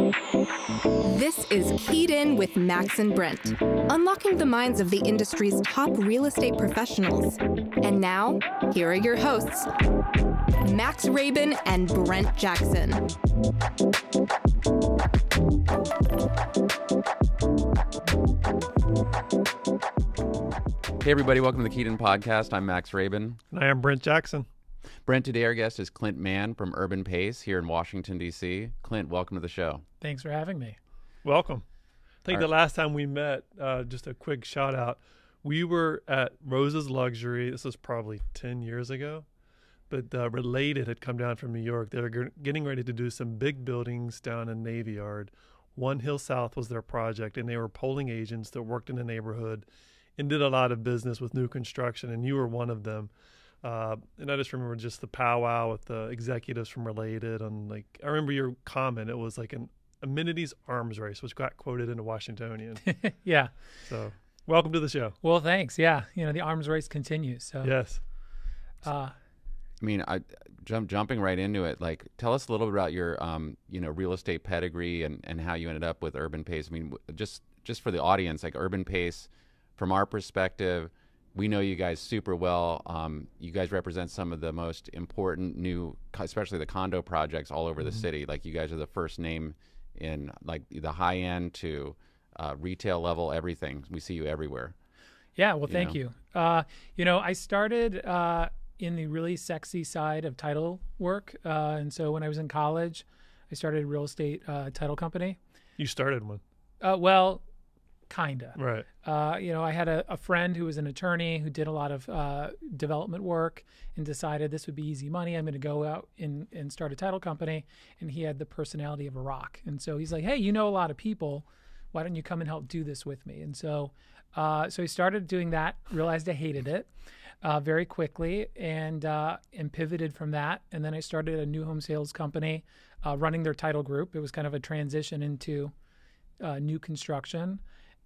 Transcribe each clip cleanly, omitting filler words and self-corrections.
This is Keyed In with Max and Brent, unlocking the minds of the industry's top real estate professionals. And now, here are your hosts, Max Rabin and Brent Jackson. Hey everybody, welcome to the Keyed In Podcast. I'm Max Rabin. And I am Brent Jackson. Brent, today our guest is Clint Mann from Urban Pace here in Washington, D.C. Clint, welcome to the show. Thanks for having me. Welcome. I think the last time we met, just a quick shout out, we were at Rose's Luxury. This was probably 10 years ago. But Related had come down from New York. They were getting ready to do some big buildings down in Navy Yard. One Hill South was their project, and they were polling agents that worked in the neighborhood and did a lot of business with new construction, and you were one of them. And I just remember just the powwow with the executives from Related. And I remember your comment. It was like an amenities arms race, which got quoted in the Washingtonian. Yeah. So welcome to the show. Well, thanks. Yeah. The arms race continues. So yes. Jumping right into it, tell us a little bit about your, real estate pedigree and how you ended up with Urban Pace. I mean, just for the audience, Urban Pace, from our perspective, we know you guys super well. You guys represent some of the most important new, especially the condo projects all over the city. You guys are the first name in the high end to retail level, everything. We see you everywhere. Yeah, well, thank you. I started in the really sexy side of title work. And so when I was in college, I started a real estate title company. You started one. Well, kinda. Right. I had a friend who was an attorney who did a lot of development work and decided this would be easy money. I'm going to go out and start a title company. And he had the personality of a rock. And so he's like, hey, you know a lot of people. Why don't you come and help do this with me? And so he started doing that, realized I hated it very quickly, and pivoted from that. And then I started a new home sales company running their title group. It was kind of a transition into new construction.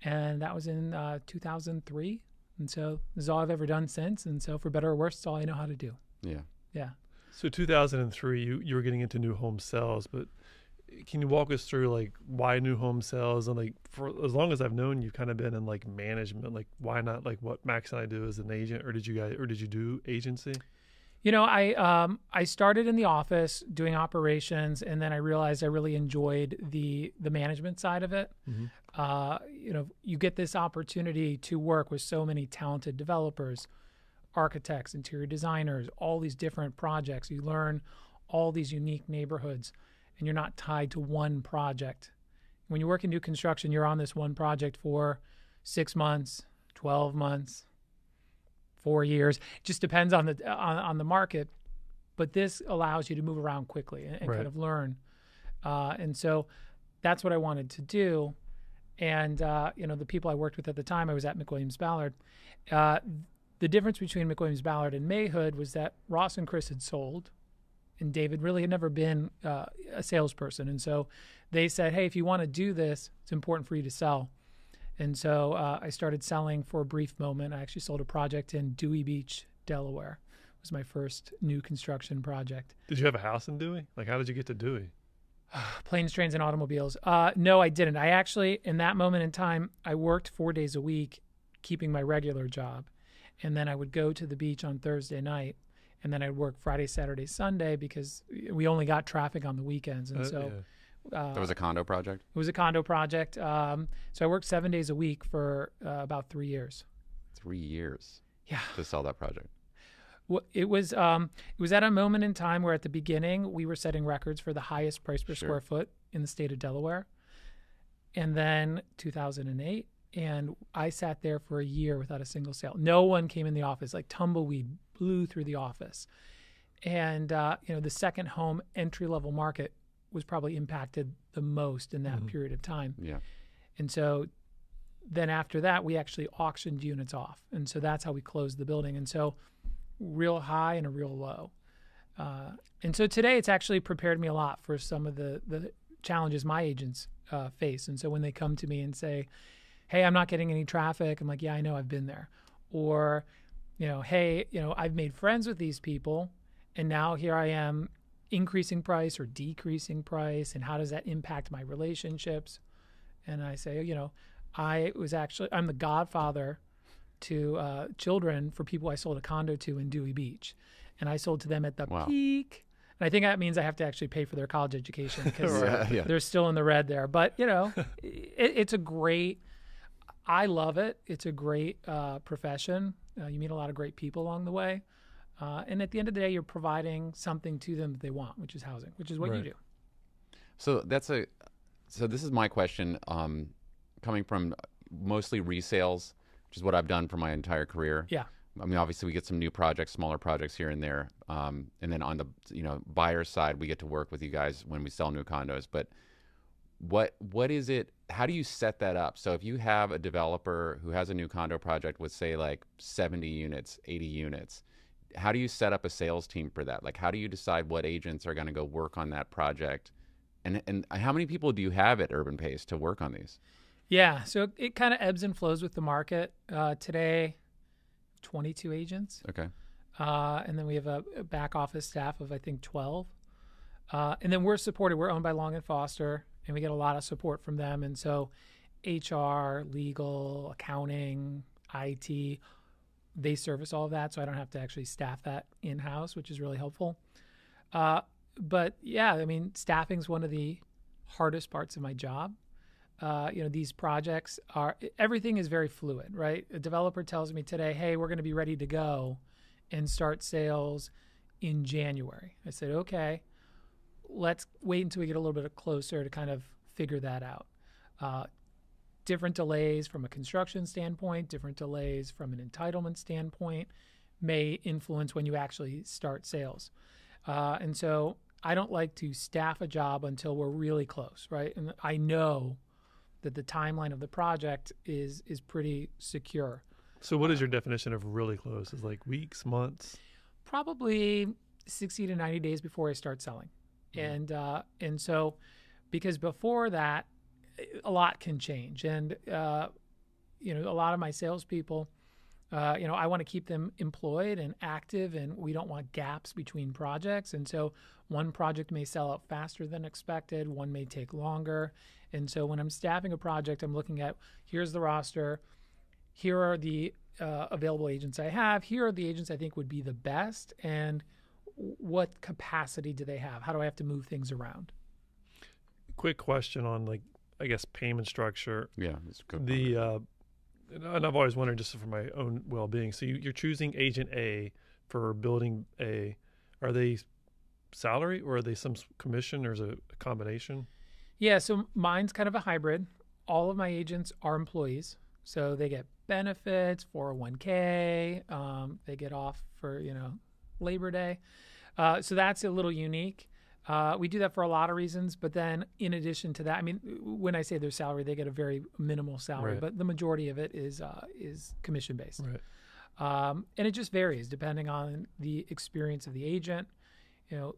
And that was in 2003. And so this is all I've ever done since. And so for better or worse, it's all I know how to do. Yeah. Yeah. So 2003, you were getting into new home sales, but can you walk us through why new home sales? And for as long as I've known you, kind of been in management, why not what Max and I do as an agent, or did you do agency? I started in the office doing operations, and then I realized I really enjoyed the management side of it. Mm-hmm. You get this opportunity to work with so many talented developers, architects, interior designers, all these different projects. You learn all these unique neighborhoods, and you're not tied to one project. When you work in new construction, you're on this one project for 6 months, 12 months, 4 years. It just depends on the market, but this allows you to move around quickly and right. kind of learn. And so that's what I wanted to do. And the people I worked with at the time, I was at McWilliams-Ballard. The difference between McWilliams-Ballard and Mayhood was that Ross and Chris had sold, and David really had never been a salesperson. And so they said, hey, if you want to do this, it's important for you to sell. And so I started selling for a brief moment. I actually sold a project in Dewey Beach, Delaware. It was my first new construction project. Did you have a house in Dewey? How did you get to Dewey? Planes, trains, and automobiles. No, I didn't. I actually, in that moment in time, I worked 4 days a week, keeping my regular job. And then I would go to the beach on Thursday night. And then I'd work Friday, Saturday, Sunday, because we only got traffic on the weekends. And so... Yeah. That was a condo project? It was a condo project. So I worked 7 days a week for about 3 years. 3 years? Yeah. To sell that project? Well, it was at a moment in time where at the beginning we were setting records for the highest price per square foot in the state of Delaware. And then 2008, and I sat there for a year without a single sale. No one came in the office. Tumbleweed blew through the office. And, the second home entry-level market was probably impacted the most in that period of time. Yeah. And so then after that, we actually auctioned units off. And so that's how we closed the building. And so real high and a real low. And so today it's actually prepared me a lot for some of the challenges my agents face. And so when they come to me and say, hey, I'm not getting any traffic, I'm like, yeah, I know, I've been there. Or, hey, I've made friends with these people, and now here I am increasing price or decreasing price, and how does that impact my relationships? And I say, I'm the godfather to children for people I sold a condo to in Dewey Beach, and I sold to them at the peak. And I think that means I have to actually pay for their college education because they're still in the red there. But it's a great. I love it. It's a great profession. You meet a lot of great people along the way. And at the end of the day, you're providing something to them that they want, which is housing, which is what you do. So so this is my question, coming from mostly resales, which is what I've done for my entire career. Yeah. I mean, obviously we get some new projects, smaller projects here and there. And then on the, buyer side, we get to work with you guys when we sell new condos. But what is it? How do you set that up? So if you have a developer who has a new condo project with, say, like 70 units, 80 units, how do you set up a sales team for that? Like, how do you decide what agents are going to go work on that project? And how many people do you have at Urban Pace to work on these? Yeah, so it kind of ebbs and flows with the market. Today, 22 agents. Okay. And then we have a back office staff of, I think, 12. And then we're supported. We're owned by Long & Foster, and we get a lot of support from them. And so HR, legal, accounting, IT, they service all of that, so I don't have to actually staff that in-house, which is really helpful. But yeah, I mean, staffing is one of the hardest parts of my job. These projects everything is very fluid, right? A developer tells me today, hey, we're going to be ready to go and start sales in January. I said, okay, let's wait until we get a little bit closer to kind of figure that out. Different delays from a construction standpoint, different delays from an entitlement standpoint may influence when you actually start sales. And so I don't like to staff a job until we're really close, right? And I know that the timeline of the project is pretty secure. So what is your definition of really close? Is like weeks, months? Probably 60 to 90 days before I start selling. Mm-hmm. And so because before that, a lot can change. And, a lot of my salespeople, I want to keep them employed and active, and we don't want gaps between projects. And so one project may sell out faster than expected. One may take longer. And so when I'm staffing a project, I'm looking at, here's the roster. Here are the available agents I have. Here are the agents I think would be the best. And what capacity do they have? How do I have to move things around? Quick question on, I guess, payment structure. Yeah. It's good. And I've always wondered, just for my own well-being, so you're choosing agent A for building A. Are they salary, or are they some commission, or is it a combination? Yeah, so mine's kind of a hybrid. All of my agents are employees, so they get benefits, 401k, they get off for, Labor Day. So that's a little unique. We do that for a lot of reasons, but then in addition to that, I mean, when I say their salary, they get a very minimal salary, right. But the majority of it is commission based. Right. And it just varies depending on the experience of the agent.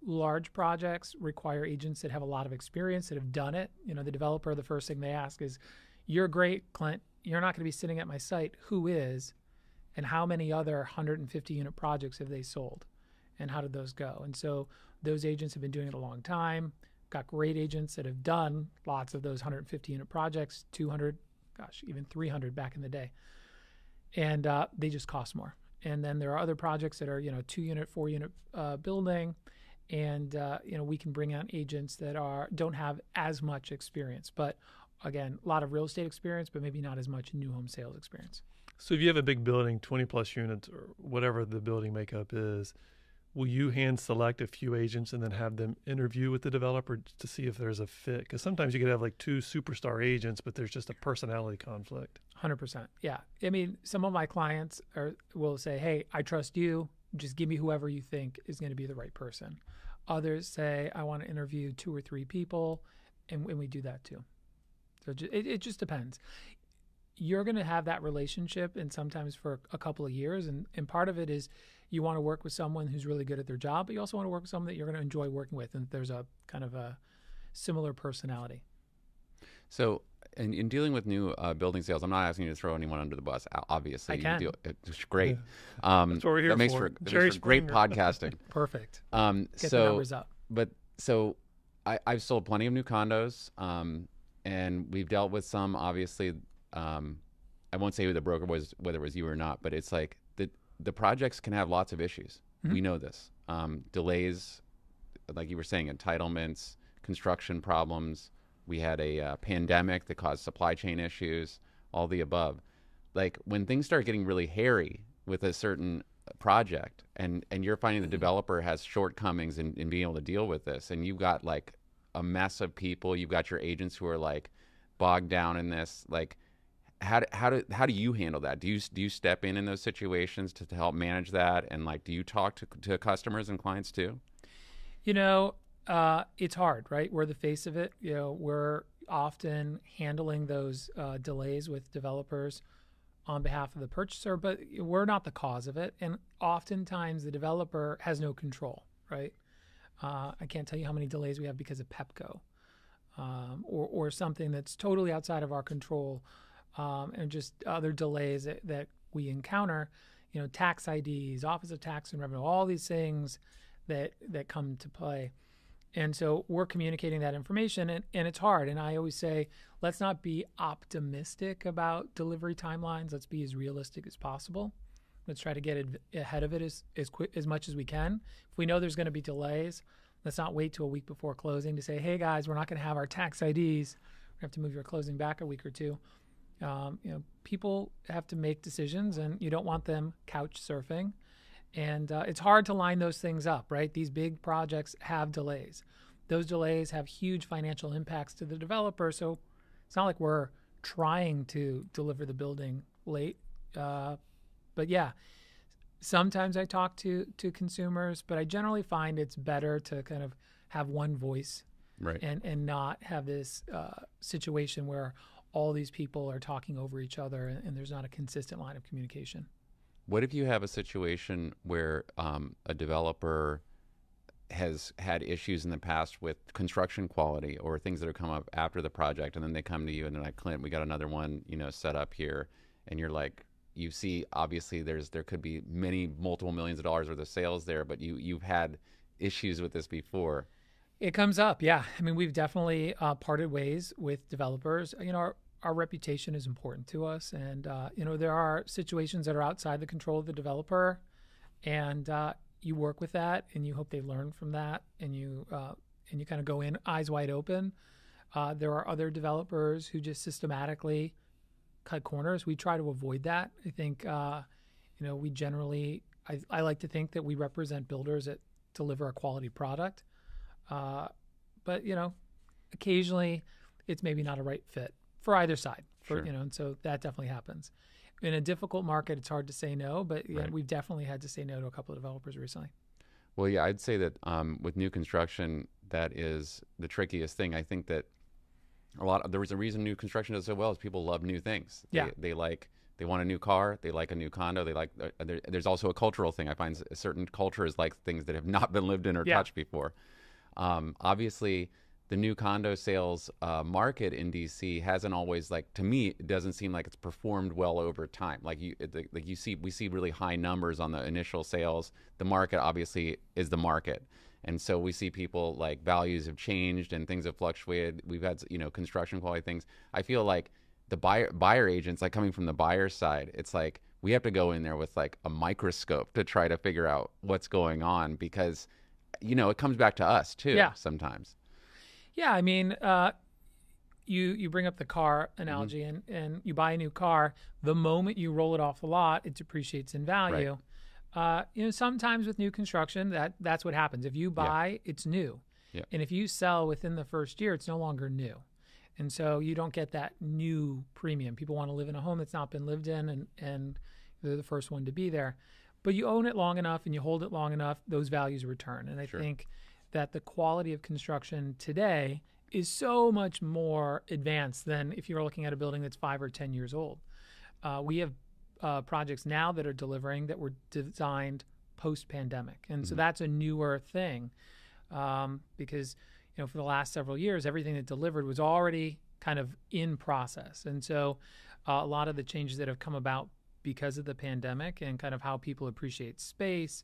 Large projects require agents that have a lot of experience, that have done it. The developer, the first thing they ask is, you're great, Clint. You're not going to be sitting at my site. Who is? And how many other 150 unit projects have they sold? And how did those go? And so those agents have been doing it a long time. Got great agents that have done lots of those 150 unit projects, 200, even 300 back in the day. And they just cost more. And then there are other projects that are, 2 unit, 4 unit building. And, we can bring on agents that don't have as much experience. But again, a lot of real estate experience, but maybe not as much new home sales experience. So if you have a big building, 20 plus units, or whatever the building makeup is, will you hand select a few agents and then have them interview with the developer to see if there's a fit? Because sometimes you could have 2 superstar agents, but there's just a personality conflict. 100%. Yeah. I mean, some of my clients will say, hey, I trust you. Just give me whoever you think is going to be the right person. Others say, I want to interview 2 or 3 people, and we do that too. So it just depends. You're going to have that relationship, and sometimes for a couple of years. And part of it is you want to work with someone who's really good at their job, but you also want to work with someone that you're going to enjoy working with, and there's a kind of a similar personality. So in dealing with new building sales, I'm not asking you to throw anyone under the bus. Obviously, I can. It's great. That's what we're here that makes for. for great podcasting. Perfect. Get the numbers up. but so I've sold plenty of new condos, and we've dealt with some, obviously. I won't say who the broker was, whether it was you or not, but it's like the projects can have lots of issues. We know this. Delays, like you were saying, entitlements, construction problems. We had a pandemic that caused supply chain issues, all the above. Like when things start getting really hairy with a certain project, and you're finding the developer has shortcomings in being able to deal with this, and you've got like a mess of people, you've got your agents who are like bogged down in this, like how do you handle that? Do you step in those situations to help manage that, and like do you talk to customers and clients too? You know, it's hard, right? We're the face of it. You know, we're often handling those delays with developers on behalf of the purchaser, but we're not the cause of it. And oftentimes the developer has no control, right? I can't tell you how many delays we have because of Pepco, or something that's totally outside of our control, and just other delays that we encounter. You know, tax IDs, Office of Tax and Revenue, all these things that come to play. And so we're communicating that information, and it's hard. And I always say, let's not be optimistic about delivery timelines. Let's be as realistic as possible. Let's try to get ahead of it as much as we can. If we know there's going to be delays, let's not wait till a week before closing to say, hey guys, we're not going to have our tax IDs. We have to move your closing back a week or two. You know, people have to make decisions, and you don't want them couch surfing. And it's hard to line those things up, right? These big projects have delays. Those delays have huge financial impacts to the developer. So it's not like we're trying to deliver the building late. But yeah, sometimes I talk to consumers, but I generally find it's better to kind of have one voice, right? And not have this situation where all these people are talking over each other and there's not a consistent line of communication. What if you have a situation where a developer has had issues in the past with construction quality or things that have come up after the project, and then they come to you and they're like, Clint, we got another one, set up here, and you're like, you see, obviously there could be multiple millions of dollars worth of sales there, but you've had issues with this before. It comes up, yeah. I mean, we've definitely parted ways with developers. Our reputation is important to us, and there are situations that are outside the control of the developer, and you work with that, and you hope they learn from that, and you kind of go in eyes wide open. There are other developers who just systematically cut corners. We try to avoid that. I think we generally, I like to think that we represent builders that deliver a quality product, but occasionally it's maybe not a right fit for either side. Sure. And so that definitely happens. In a difficult market, it's hard to say no, but right. We've definitely had to say no to a couple of developers recently. Well, yeah, I'd say that with new construction, that is the trickiest thing. I think that there was a reason new construction does so well is people love new things. They want a new car, they like a new condo, they like. There's also a cultural thing. I find certain cultures like things that have not been lived in or touched before. Obviously, the new condo sales market in DC hasn't always, to me, it doesn't seem like it's performed well over time. We see really high numbers on the initial sales. The market obviously is the market, and so we see people values have changed and things have fluctuated. We've had construction quality things. I feel like the buyer agents, coming from the buyer side, it's like we have to go in there with a microscope to try to figure out what's going on, because it comes back to us too sometimes. Yeah, I mean, you bring up the car analogy, and you buy a new car. The moment you roll it off the lot, it depreciates in value. Right. Sometimes with new construction, that's what happens. If you buy, it's new. Yeah. And if you sell within the first year, it's no longer new. And so you don't get that new premium. People want to live in a home that's not been lived in, and they're the first one to be there. But you own it long enough and you hold it long enough, those values return. And I think that the quality of construction today is so much more advanced than if you were looking at a building that's 5 or 10 years old. We have projects now that are delivering that were designed post-pandemic. And so that's a newer thing because, for the last several years, everything that delivered was already kind of in process. And so a lot of the changes that have come about because of the pandemic and kind of how people appreciate space,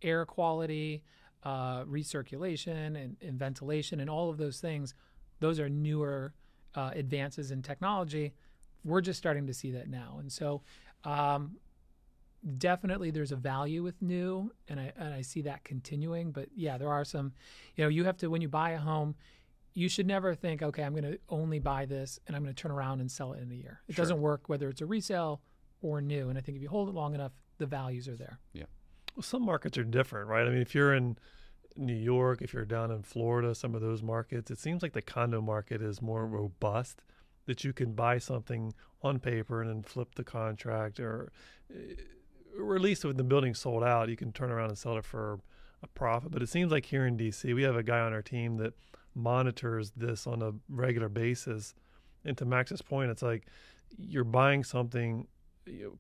air quality, recirculation and ventilation and all of those things. Those are newer advances in technology. We're just starting to see that now. And so definitely there's a value with new, and I see that continuing. But yeah, there are some, you have to, when you buy a home, you should never think, okay, I'm going to only buy this and I'm going to turn around and sell it in a year. It doesn't work whether it's a resale or new. And I think if you hold it long enough, the values are there. Yeah. Well, some markets are different, right? I mean, if you're in New York, if you're down in Florida, some of those markets, it seems like the condo market is more robust, that you can buy something on paper and then flip the contract, or at least when the building's sold out, you can turn around and sell it for a profit. But it seems like here in DC, we have a guy on our team that monitors this on a regular basis. And to Max's point, it's like you're buying something,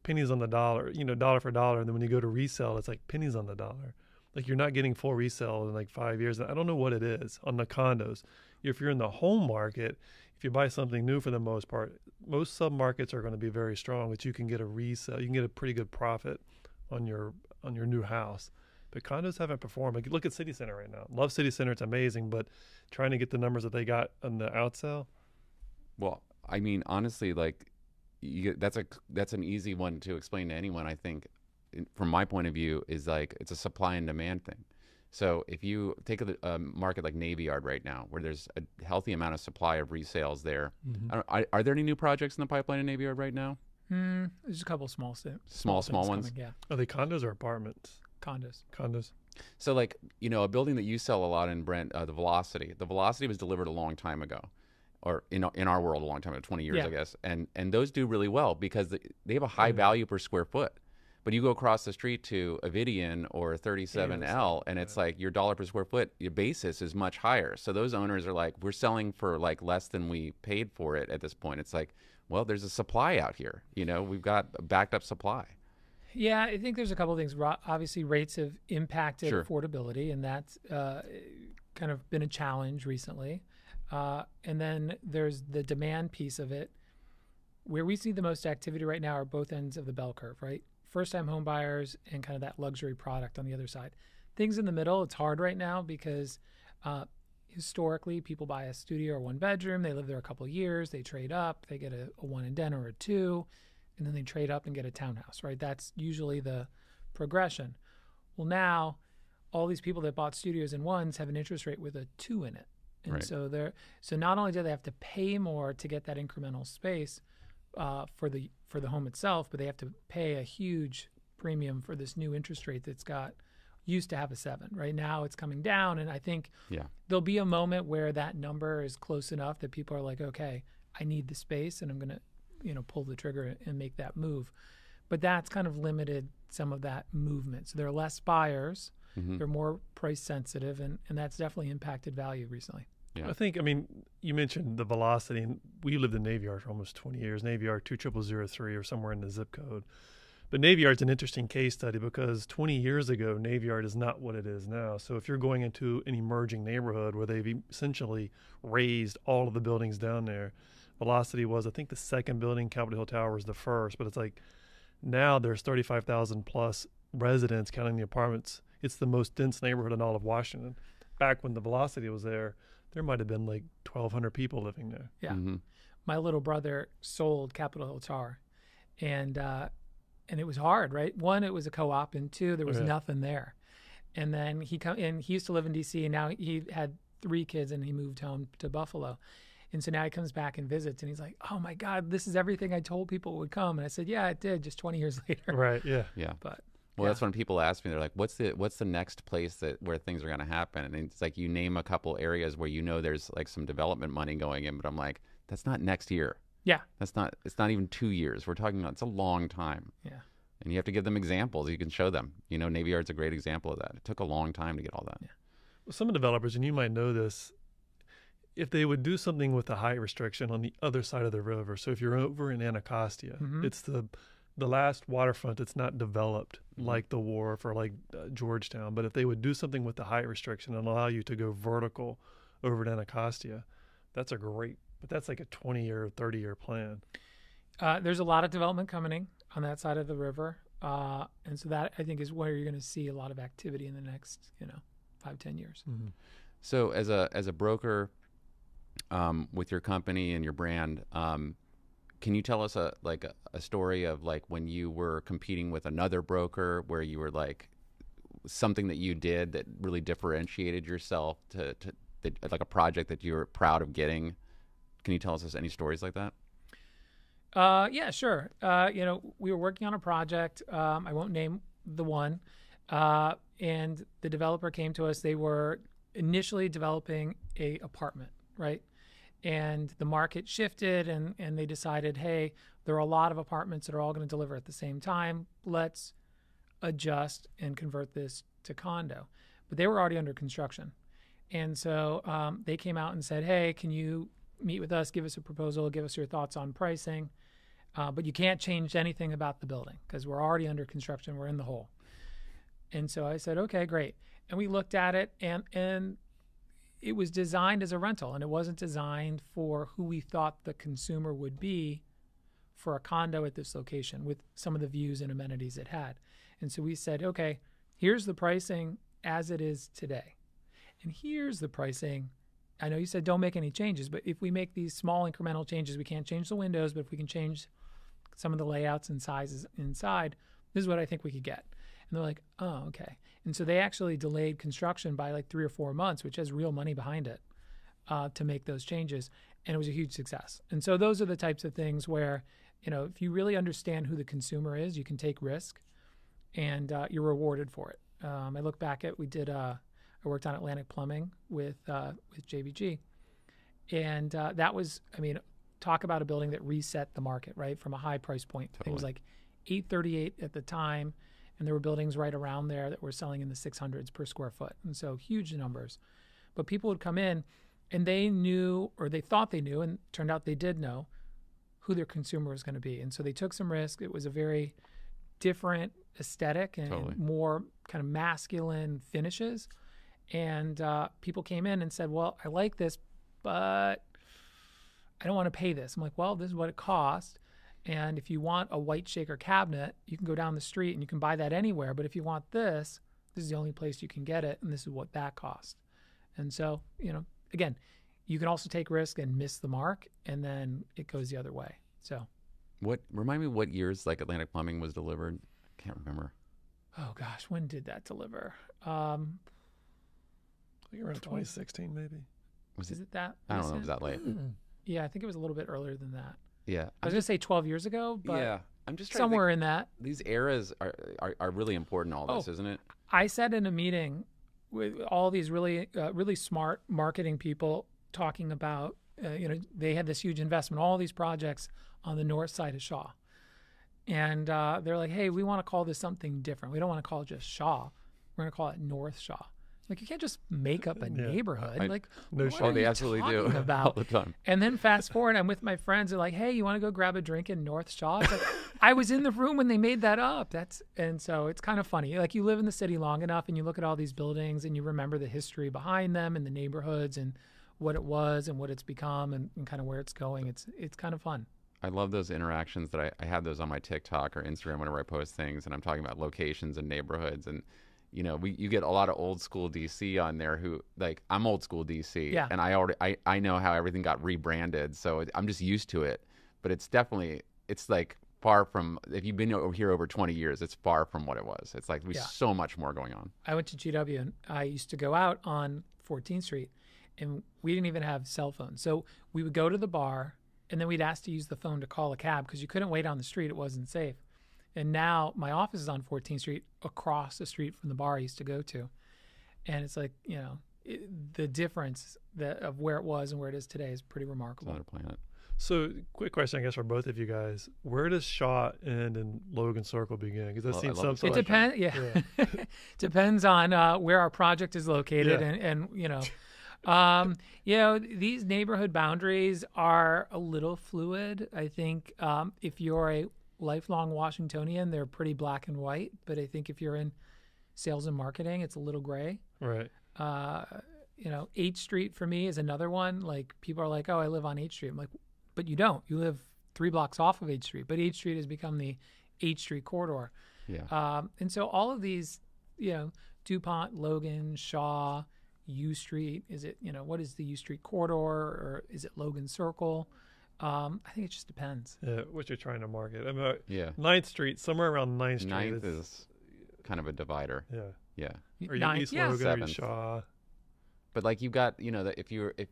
pennies on the dollar, dollar for dollar. And then when you go to resell, it's like pennies on the dollar. Like you're not getting full resale in like 5 years. I don't know what it is on the condos. If you're in the home market, if you buy something new, for the most part, most sub-markets are going to be very strong, but you can get a resale. You can get a pretty good profit on your new house. But condos haven't performed. Like, look at City Center right now. Love City Center. It's amazing. But trying to get the numbers that they got on the outsell. Well, I mean, honestly, like that's an easy one to explain to anyone. I think, from my point of view, is like it's a supply and demand thing. So if you take a market like Navy Yard right now, where there's a healthy amount of supply of resales there, are there any new projects in the pipeline in Navy Yard right now? There's a couple small ones. Coming, yeah. Are they condos or apartments? Condos. So like, a building that you sell a lot in, Brent, the Velocity. The Velocity was delivered a long time ago, or in our world a long time ago, 20 years, I guess. And those do really well because they have a high value per square foot. But you go across the street to Avidian or 37L, and it's like your dollar per square foot, your basis is much higher. So those owners are like, we're selling for like less than we paid for it at this point. It's like, well, there's a supply out here. We've got a backed up supply. Yeah, I think there's a couple of things. Obviously, rates have impacted affordability, and that's kind of been a challenge recently. And then there's the demand piece of it. Where we see the most activity right now are both ends of the bell curve, right? First-time home buyers and kind of that luxury product on the other side. Things in the middle, it's hard right now because historically people buy a studio or one bedroom, they live there a couple of years, they trade up, they get a one and den or a two, and then they trade up and get a townhouse, right? That's usually the progression. Well, now all these people that bought studios and ones have an interest rate with a 2 in it. And so not only do they have to pay more to get that incremental space for the home itself, but they have to pay a huge premium for this new interest rate that's used to have a 7. Right now it's coming down, and I think there'll be a moment where that number is close enough that people are like, okay, I need the space, and I'm going to pull the trigger and make that move. But that's kind of limited some of that movement. So there are less buyers, they're more price sensitive, and that's definitely impacted value recently. Yeah. I mean, you mentioned the Velocity, and we lived in Navy Yard for almost 20 years. Navy Yard 20003 or somewhere in the zip code. But Navy Yard's an interesting case study because 20 years ago, Navy Yard is not what it is now. So if you're going into an emerging neighborhood where they've essentially raised all of the buildings down there, Velocity was, I think, the second building, Capitol Hill Tower was the first. But it's like now there's 35,000 plus residents counting the apartments. It's the most dense neighborhood in all of Washington. Back when the Velocity was there might have been like 1,200 people living there. Yeah. My little brother sold Capitol Hill Tower, and it was hard, right? One, it was a co-op, and two, there was nothing there. And then he used to live in DC, and now he had 3 kids, and he moved home to Buffalo. And so now he comes back and visits, and he's like, oh my God, this is everything I told people would come. And I said, yeah, it did, just 20 years later. Right, yeah. Yeah. But well, that's when people ask me, they're like, what's the next place where things are going to happen? And it's like, you name a couple areas where there's like some development money going in, but I'm like, that's not next year. Yeah. It's not even 2 years. We're talking about, it's a long time. Yeah. And you have to give them examples. You can show them. Navy Yard's a great example of that. It took a long time to get all that. Yeah. Well, some developers, and you might know this, if they would do something with the height restriction on the other side of the river. So if you're over in Anacostia, it's the last waterfront that's not developed like the Wharf or like Georgetown. But if they would do something with the height restriction and allow you to go vertical over at Anacostia, that's like a 20-year, 30-year plan. There's a lot of development coming on that side of the river. And so that, I think, is where you're going to see a lot of activity in the next, 5-10 years. Mm-hmm. So as a broker, with your company and your brand, can you tell us a story of like when you were competing with another broker where you were like something that you did that really differentiated yourself to like a project that you were proud of getting? Can you tell us any stories like that? Yeah, sure. We were working on a project. I won't name the one. And the developer came to us. They were initially developing a apartment, right? And the market shifted and they decided, hey, there are a lot of apartments that are all going to deliver at the same time. Let's adjust and convert this to condo. But they were already under construction. And so they came out and said, hey, can you meet with us, give us a proposal, give us your thoughts on pricing. But you can't change anything about the building because we're already under construction. We're in the hole. And so I said, okay, great. And we looked at it and it was designed as a rental, and it wasn't designed for who we thought the consumer would be for a condo at this location with some of the views and amenities it had. And so we said, okay, here's the pricing as it is today. And here's the pricing. I know you said don't make any changes, but if we make these small incremental changes, we can't change the windows, but if we can change some of the layouts and sizes inside, this is what I think we could get. And they're like, oh, okay. And so they actually delayed construction by like 3 or 4 months, which has real money behind it, to make those changes. And it was a huge success. And so those are the types of things where, if you really understand who the consumer is, you can take risk and you're rewarded for it. I look back at, I worked on Atlantic Plumbing with JBG. And that was, talk about a building that reset the market, right? From a high price point. Totally. I think it was like $838 at the time. And there were buildings right around there that were selling in the 600s per square foot. And so huge numbers. But people would come in and they knew, or they thought they knew, and it turned out they did know who their consumer was going to be. And so they took some risk. It was a very different aesthetic and Totally. More kind of masculine finishes. And people came in and said, well, I like this, but I don't want to pay this. I'm like, well, this is what it cost. And if you want a white shaker cabinet, you can go down the street and you can buy that anywhere. But if you want this is the only place you can get it. And this is what that cost. And so, again, you can also take risk and miss the mark, and then it goes the other way. So Remind me what years like Atlantic Plumbing was delivered? I can't remember. Oh gosh, when did that deliver? I think around 2016 maybe. Is it that? I don't know if it was that late. Yeah, I think it was a little bit earlier than that. Yeah. I was going to say 12 years ago, but yeah. I'm just trying somewhere to in that. These eras are really important, all this, isn't it? I sat in a meeting with all these really smart marketing people talking about, they had this huge investment, all these projects on the north side of Shaw. And they're like, hey, we want to call this something different. We don't want to call it just Shaw. We're going to call it North Shaw. Like, you can't just make up a neighborhood. They absolutely do about? all the time. And then fast forward, I'm with my friends. They're like, hey, you want to go grab a drink in North Shaw? It's like, I was in the room when they made that up. And so it's kind of funny. Like, you live in the city long enough and you look at all these buildings and you remember the history behind them and the neighborhoods and what it was and what it's become and kind of where it's going. It's kind of fun. I love those interactions that I have those on my TikTok or Instagram whenever I post things and I'm talking about locations and neighborhoods. And you get a lot of old school DC on there who, like, I'm old school DC, yeah. And I know how everything got rebranded, so I'm just used to it. But it's like far from, if you've been over here over 20 years, it's far from what it was. It's like there's so much more going on. I went to GW and I used to go out on 14th Street, and we didn't even have cell phones. So we would go to the bar, and then we'd ask to use the phone to call a cab because you couldn't wait on the street; it wasn't safe. And now my office is on 14th Street, across the street from the bar I used to go to. And it's like, the difference of where it was and where it is today is pretty remarkable. It's another planet. So, quick question, I guess, for both of you guys. Where does Shaw end and Logan Circle begin? Because that seems something. It depends. Yeah. Depends on where our project is located. Yeah. And these neighborhood boundaries are a little fluid. I think if you're a lifelong Washingtonian, they're pretty black and white. But I think if you're in sales and marketing, it's a little gray. Right. 8th Street for me is another one. Like, people are like, oh, I live on 8th Street. I'm like, but you don't. You live 3 blocks off of 8th Street. But 8th Street has become the 8th Street corridor. Yeah. And so all of these, DuPont, Logan, Shaw, U Street. Is it, what is the U Street corridor, or is it Logan Circle? I think it just depends. Yeah, what you're trying to market. I mean, Yeah. 9th Street, somewhere around 9th Street. Ninth is kind of a divider. Yeah. Yeah. Or you Ninth, East yeah. Logan, or you 7th. Shaw. But like you've got, that if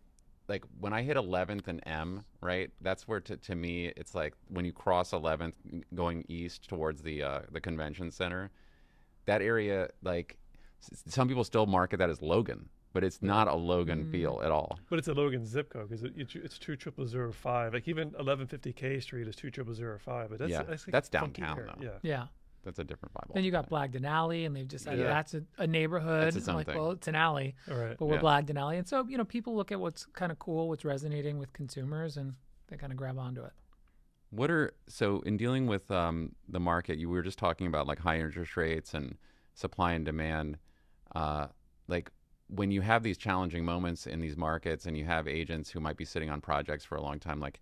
like when I hit 11th and M, right? That's where to me it's like when you cross 11th going east towards the convention center, that area, like some people still market that as Logan, but it's not a Logan feel at all. But it's a Logan zip code because it's 20005. Like even 1150 K Street is 20005. But that's like that's funky downtown area. though. Yeah. Yeah. That's a different vibe. Then you got Blagden Alley, and they've decided Yeah. that's a neighborhood. It's its own like, thing. well, it's an alley, All right. but we're Yeah. Blagden Alley. And so, people look at what's kind of cool, what's resonating with consumers, and they kind of grab onto it. So in dealing with the market, we were just talking about like high interest rates and supply and demand. Like when you have these challenging moments in these markets, and you have agents who might be sitting on projects for a long time, like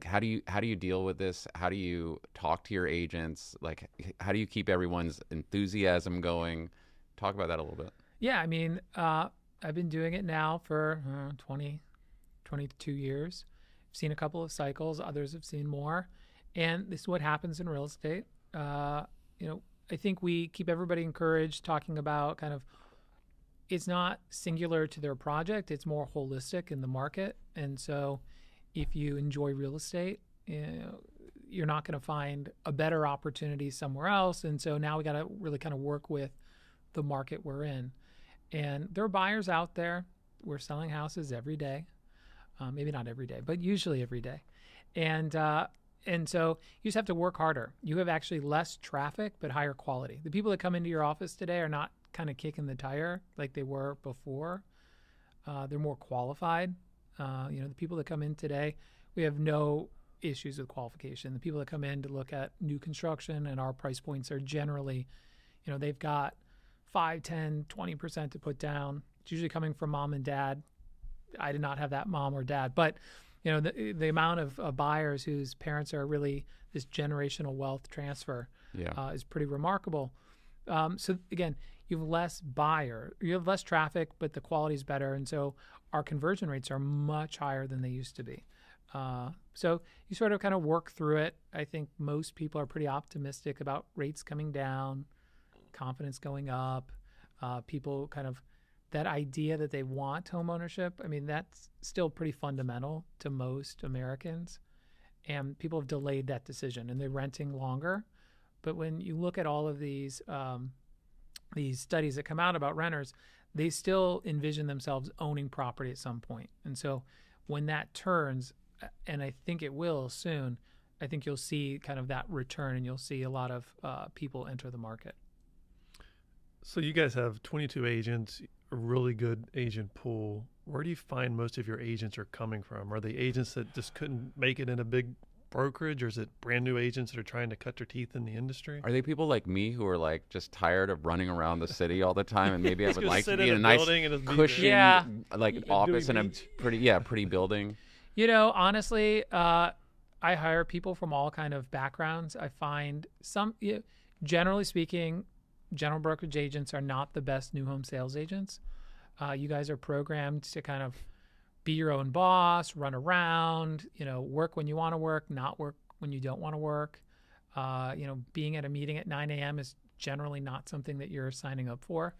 how do you deal with this? How do you talk to your agents? Like how do you keep everyone's enthusiasm going? Talk about that a little bit. Yeah, I mean, I've been doing it now for 22 years. I've seen a couple of cycles. Others have seen more. And this is what happens in real estate. I think we keep everybody encouraged, talking about kind of, it's not singular to their project. It's more holistic in the market. And so if you enjoy real estate, you're not going to find a better opportunity somewhere else. And so now we got to really kind of work with the market we're in. And there are buyers out there. We're selling houses every day. Maybe not every day, but usually every day. And so you just have to work harder. You have actually less traffic, but higher quality. The people that come into your office today are not kind of kicking the tire like they were before. They're more qualified. The people that come in today, we have no issues with qualification. The people that come in to look at new construction and our price points are generally, they've got 5, 10, 20% to put down. It's usually coming from mom and dad. I did not have that mom or dad, but the amount of buyers whose parents are really this generational wealth transfer is pretty remarkable. So again, you have less you have less traffic, but the quality is better. And so our conversion rates are much higher than they used to be. So you sort of kind of work through it. I think most people are pretty optimistic about rates coming down, confidence going up, people kind of, that idea that they want home ownership. I mean, that's still pretty fundamental to most Americans. And people have delayed that decision and they're renting longer. But when you look at all of these studies that come out about renters, they still envision themselves owning property at some point. And so when that turns, and I think it will soon, I think you'll see kind of that return, and you'll see a lot of people enter the market. So you guys have 22 agents, a really good agent pool. Where do you find most of your agents are coming from? Are they agents that just couldn't make it in a big brokerage, or is it brand new agents that are trying to cut their teeth in the industry? Are they people like me who are like just tired of running around the city all the time, and maybe I would like to be in a nice cushion office in a pretty building? Honestly, I hire people from all kind of backgrounds. I find some, generally speaking, general brokerage agents are not the best new home sales agents. You guys are programmed to kind of be your own boss, run around, work when you want to work, not work when you don't want to work. Being at a meeting at 9 a.m. is generally not something that you're signing up for.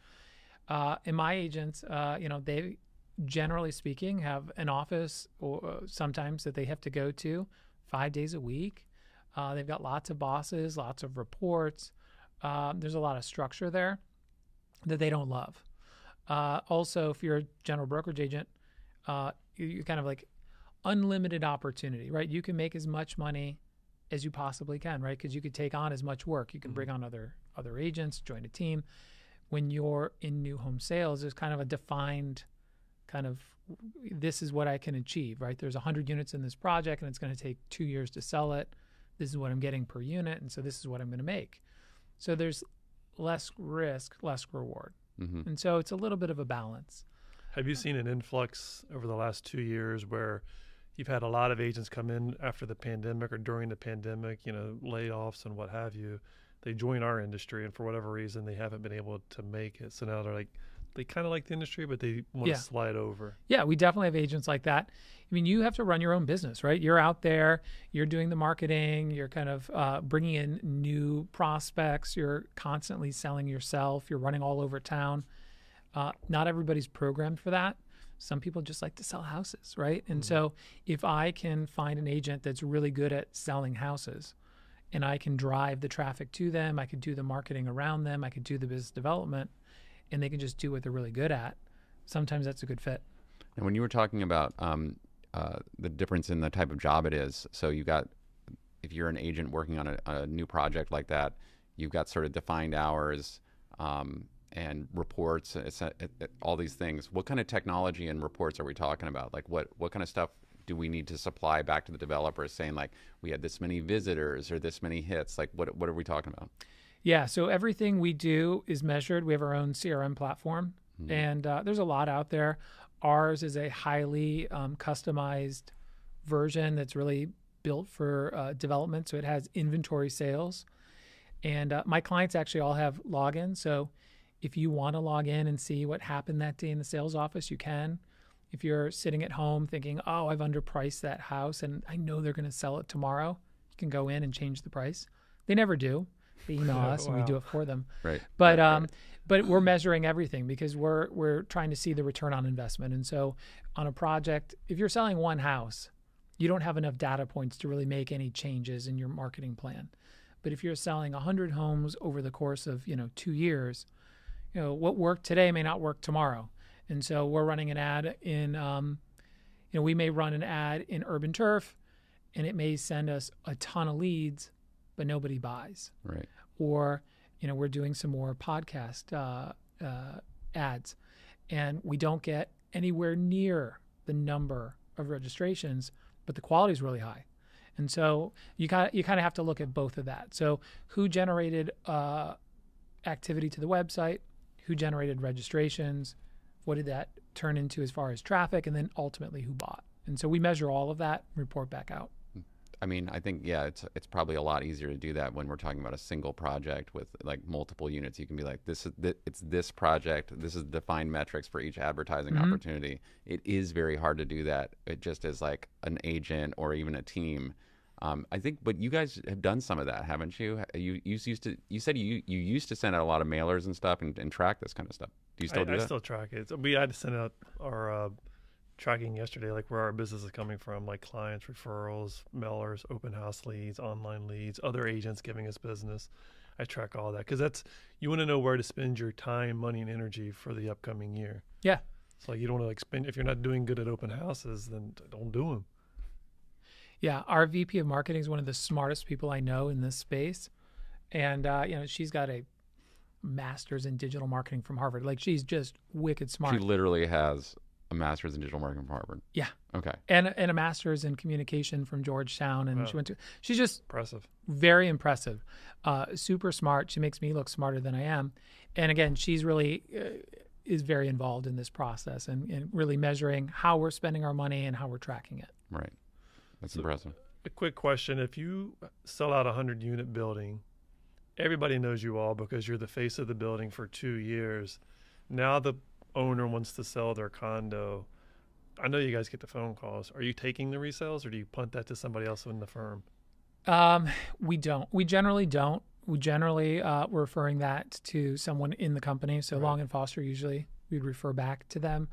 And my agents, they generally speaking have an office or sometimes that they have to go to 5 days a week. They've got lots of bosses, lots of reports. There's a lot of structure there that they don't love. Also, if you're a general brokerage agent, you're kind of like unlimited opportunity, right? You can make as much money as you possibly can, right? Because you could take on as much work. You can bring on other agents, join a team. When you're in new home sales, there's kind of a defined kind of, this is what I can achieve, right? There's 100 units in this project and it's going to take 2 years to sell it. This is what I'm getting per unit. And so this is what I'm going to make. So there's less risk, less reward. Mm-hmm. And so it's a little bit of a balance. Have you seen an influx over the last 2 years where you've had a lot of agents come in after the pandemic or during the pandemic, layoffs and what have you, they join our industry, and for whatever reason, they haven't been able to make it. So now they're like, they kind of like the industry, but they want to slide over. Yeah, we definitely have agents like that. I mean, you have to run your own business, right? You're out there, you're doing the marketing, you're kind of bringing in new prospects, you're constantly selling yourself, you're running all over town. Not everybody's programmed for that. Some people just like to sell houses, right? And so if I can find an agent that's really good at selling houses, and I can drive the traffic to them, I could do the marketing around them, I could do the business development, and they can just do what they're really good at, sometimes that's a good fit. And when you were talking about the difference in the type of job it is, so you got, if you're an agent working on a new project like that, you've got sort of defined hours and reports, all these things. What kind of technology and reports are we talking about? Like what kind of stuff do we need to supply back to the developers saying like, we had this many visitors or this many hits? Like what are we talking about? Yeah, so everything we do is measured. We have our own CRM platform, and there's a lot out there. Ours is a highly customized version that's really built for development, so it has inventory sales. And my clients actually all have logins, so if you want to log in and see what happened that day in the sales office, you can. If you're sitting at home thinking, oh, I've underpriced that house and I know they're going to sell it tomorrow, you can go in and change the price. They never do. They email us and we do it for them. Right. But but we're measuring everything because we're trying to see the return on investment. And so on a project, if you're selling one house, you don't have enough data points to really make any changes in your marketing plan. But if you're selling 100 homes over the course of 2 years, what worked today may not work tomorrow. And so we're running an ad in, we may run an ad in Urban Turf, and it may send us a ton of leads, but nobody buys. Right. Or, we're doing some more podcast ads, and we don't get anywhere near the number of registrations, but the quality is really high. And so you kind of have to look at both of that. So who generated activity to the website? Who generated registrations? What did that turn into as far as traffic? And then ultimately who bought? And so we measure all of that and report back out. I mean, I think, it's probably a lot easier to do that when we're talking about a single project with like multiple units. You can be like, it's this project. This is defined metrics for each advertising opportunity. It is very hard to do that. It just is like an agent or even a team. I think, but you guys have done some of that, haven't you? You said you used to send out a lot of mailers and stuff and track this kind of stuff. Do you still do that? I still track it. So we had to send out our tracking yesterday, like where our business is coming from, like clients, referrals, mailers, open house leads, online leads, other agents giving us business. I track all that because you want to know where to spend your time, money, and energy for the upcoming year. Yeah. It's like you don't want to spend, if you're not doing good at open houses, then don't do them. Yeah, our VP of marketing is one of the smartest people I know in this space, and she's got a master's in digital marketing from Harvard. Like she's just wicked smart. She literally has a master's in digital marketing from Harvard. Yeah. Okay. And a master's in communication from Georgetown, and she's just impressive, very impressive, super smart. She makes me look smarter than I am, and again, she's really is very involved in this process and really measuring how we're spending our money and how we're tracking it. Right. That's impressive. A quick question. If you sell out a 100-unit building, everybody knows you all because you're the face of the building for 2 years. Now the owner wants to sell their condo. I know you guys get the phone calls. Are you taking the resales or do you punt that to somebody else in the firm? We don't. We generally don't. We generally we're referring that to someone in the company. So Long and Foster, usually we'd refer back to them.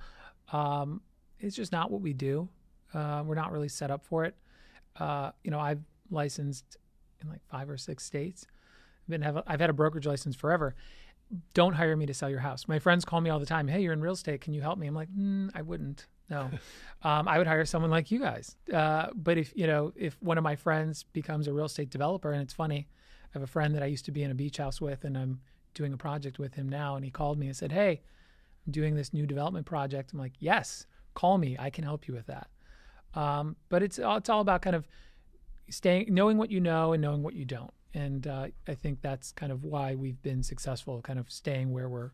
It's just not what we do. We're not really set up for it. I've licensed in like 5 or 6 states. I've had a brokerage license forever. Don't hire me to sell your house. My friends call me all the time. Hey, you're in real estate. Can you help me? I'm like, I wouldn't. No. I would hire someone like you guys. But if one of my friends becomes a real estate developer, and it's funny, I have a friend that I used to be in a beach house with, and I'm doing a project with him now. And he called me and said, hey, I'm doing this new development project. I'm like, yes, call me. I can help you with that. But it's all about kind of knowing what you know and knowing what you don't. And I think that's kind of why we've been successful, kind of staying where we're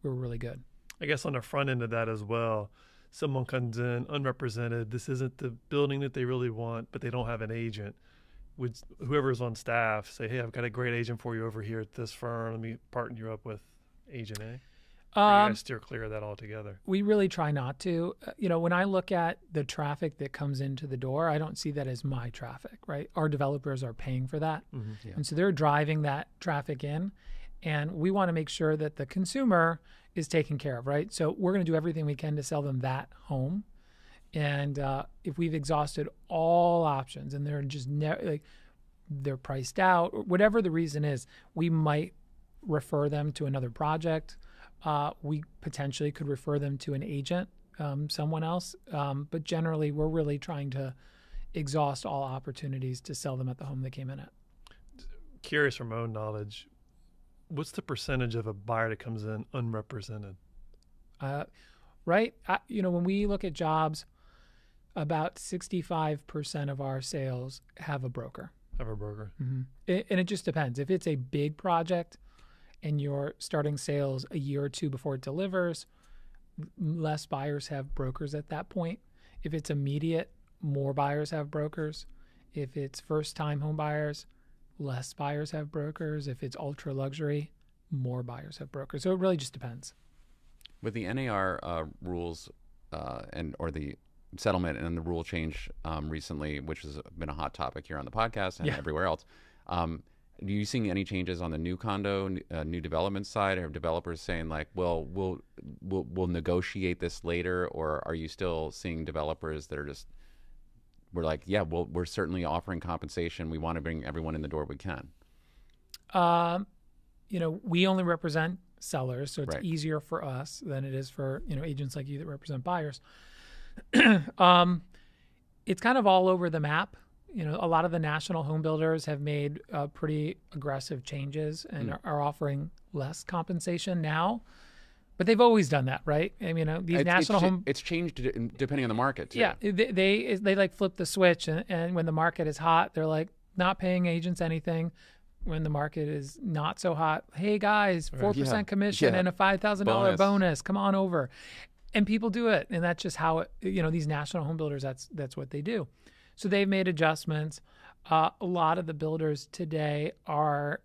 really good. I guess on the front end of that as well, someone comes in unrepresented. This isn't the building that they really want, but they don't have an agent. would whoever's on staff say, hey, I've got a great agent for you over here at this firm. Let me partner you up with agent A? Or you guys steer clear of that altogether? We really try not to. When I look at the traffic that comes into the door, I don't see that as my traffic, right? Our developers are paying for that. Mm-hmm. Yeah. And so they're driving that traffic in. And we want to make sure that the consumer is taken care of, right? So we're going to do everything we can to sell them that home. And if we've exhausted all options and they're just they're priced out, or whatever the reason is, we might refer them to another project. We potentially could refer them to an agent, someone else. But generally, we're really trying to exhaust all opportunities to sell them at the home they came in at. Curious from my own knowledge, what's the percentage of a buyer that comes in unrepresented? Right. When we look at jobs, about 65% of our sales have a broker. Have a broker. Mm-hmm. And it just depends. If it's a big project and you're starting sales a year or two before it delivers, less buyers have brokers at that point. If it's immediate, more buyers have brokers. If it's first-time home buyers, less buyers have brokers. If it's ultra luxury, more buyers have brokers. So it really just depends. With the NAR rules or the settlement and the rule change recently, which has been a hot topic here on the podcast and everywhere else, are you seeing any changes on the new condo, new development side? Are developers saying like, well, we'll negotiate this later, or are you still seeing developers that are just, we're like, yeah, we're certainly offering compensation. We want to bring everyone in the door we can. We only represent sellers, so it's Right. easier for us than it is for agents like you that represent buyers. It's kind of all over the map. A lot of the national home builders have made pretty aggressive changes and are offering less compensation now, but they've always done that, right? I mean, these it's changed depending on the market too. Yeah, they like flip the switch, and when the market is hot, they're like not paying agents anything. When the market is not so hot, hey guys, 4% commission and a $5,000 bonus. Come on over. And people do it, and that's just how these national home builders. That's what they do. So they've made adjustments. A lot of the builders today are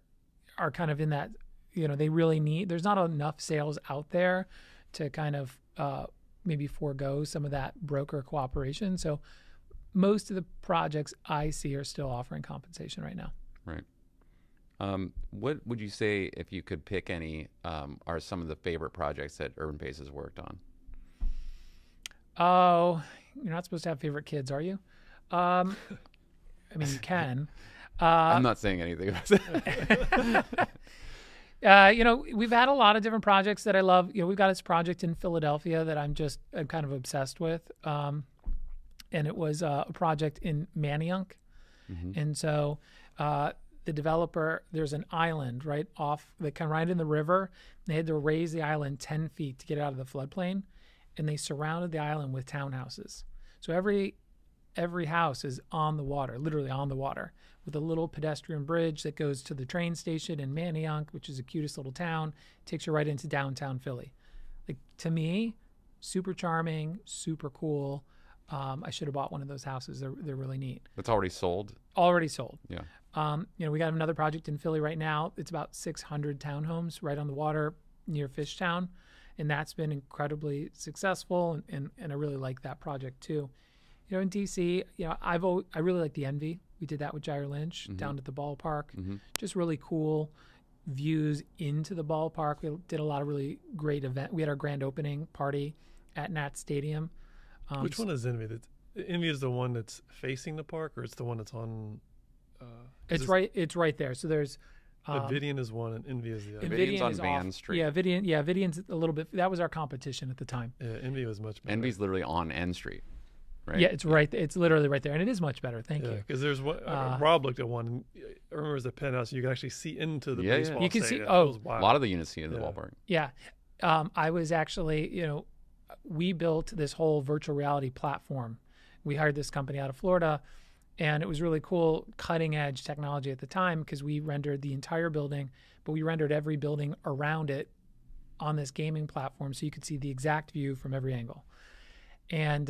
kind of in that. They really need. There's not enough sales out there to kind of maybe forego some of that broker cooperation. So most of the projects I see are still offering compensation right now. Right. What would you say, if you could pick any, are some of the favorite projects that Urban Pace has worked on? Oh, you're not supposed to have favorite kids, are you? I mean, you can. I'm not saying anything about it. We've had a lot of different projects that I love. We've got this project in Philadelphia that I'm kind of obsessed with. And it was a project in Manayunk. Mm-hmm. And so the developer, there's an island right in the river. They had to raise the island 10 feet to get it out of the floodplain. And they surrounded the island with townhouses. So every house is on the water, literally on the water, with a little pedestrian bridge that goes to the train station in Manayunk, which is the cutest little town. It takes you right into downtown Philly. Like, to me, super charming, super cool. I should have bought one of those houses. They're really neat. It's already sold? Already sold. Yeah. We got another project in Philly right now. It's about 600 townhomes right on the water near Fishtown. And that's been incredibly successful, and I really like that project too. In DC, I really like the Envy. We did that with Jair Lynch down at the ballpark. Mm-hmm. Just really cool views into the ballpark. We did a lot of really great event. We had our grand opening party at Nat Stadium. Which one is Envy? Envy is the one that's facing the park, or it's the one that's on? It's right there. So there's. Vidian is one, and Envy is the other. Vidian's on Van Street. Yeah, Vidian's a little bit. That was our competition at the time. Yeah, Envy was much better. Envy's literally on N Street, right? Yeah, it's right. It's literally right there, and it is much better. Thank you. Because there's one. Rob looked at one. And I remember it was a penthouse. You could actually see into the baseball. You can see. Stadium. Oh, a lot of the units see in the ballpark. Yeah, I was actually. We built this whole virtual reality platform. We hired this company out of Florida. And it was really cool, cutting edge technology at the time, because we rendered the entire building, but we rendered every building around it on this gaming platform, so you could see the exact view from every angle. And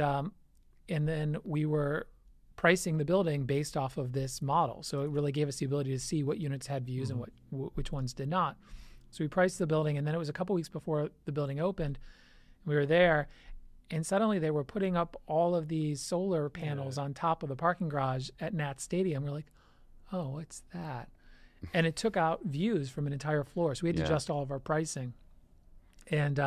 then we were pricing the building based off of this model. So it really gave us the ability to see what units had views and which ones did not. So we priced the building, and then it was a couple weeks before the building opened. We were there, and suddenly they were putting up all of these solar panels on top of the parking garage at Nat Stadium. We're like, oh, what's that? And it took out views from an entire floor. So we had to adjust all of our pricing. And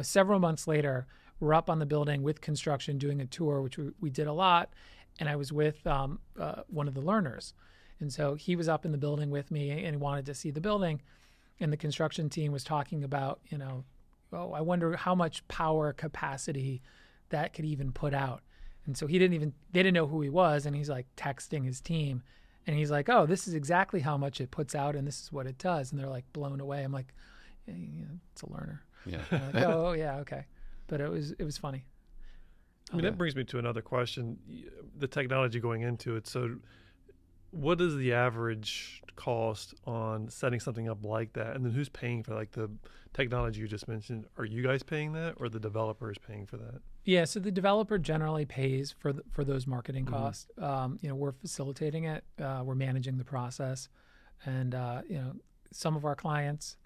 several months later, we're up on the building with construction doing a tour, which we did a lot. And I was with one of the learners. And so he was up in the building with me and he wanted to see the building. And the construction team was talking about, I wonder how much power capacity that could even put out. And so they didn't know who he was. And he's like texting his team. And he's like, oh, this is exactly how much it puts out. And this is what it does. And they're like blown away. I'm like, it's a learner. Yeah. Like, oh, yeah, okay. But it was funny. I mean, that brings me to another question. The technology going into it. So what is the average cost on setting something up like that? And then who's paying for like the technology you just mentioned? Are you guys paying that or the developer is paying for that? Yeah, so the developer generally pays for those marketing costs. We're facilitating it. We're managing the process. And, some of our clients,